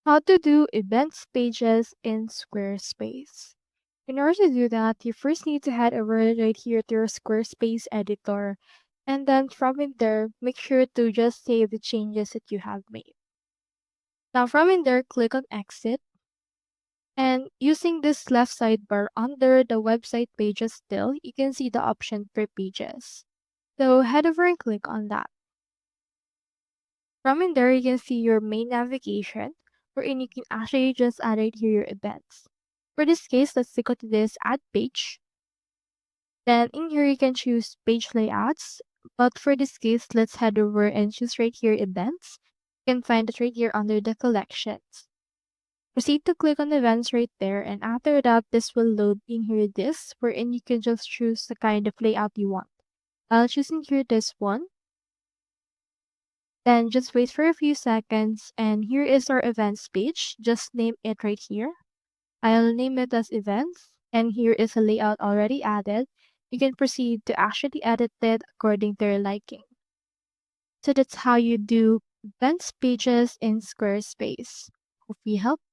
How to do events pages in Squarespace. In order to do that, you first need to head over right here to your Squarespace editor. And then from in there, make sure to just save the changes that you have made. Now from in there, click on exit. And using this left sidebar under the website pages still, you can see the option for pages. So head over and click on that. From in there, you can see your main navigation, wherein you can actually just add right here your events. For this case, let's go to this add page. Then in here, you can choose page layouts. But for this case, let's head over and choose right here events. You can find it right here under the collections. Proceed to click on events right there. And after that, this will load in here this, wherein you can just choose the kind of layout you want. I'll choose in here this one. Then just wait for a few seconds and here is our events page. Just name it right here. I'll name it as events and here is a layout already added. You can proceed to actually edit it according to your liking. So that's how you do events pages in Squarespace. Hope we helped.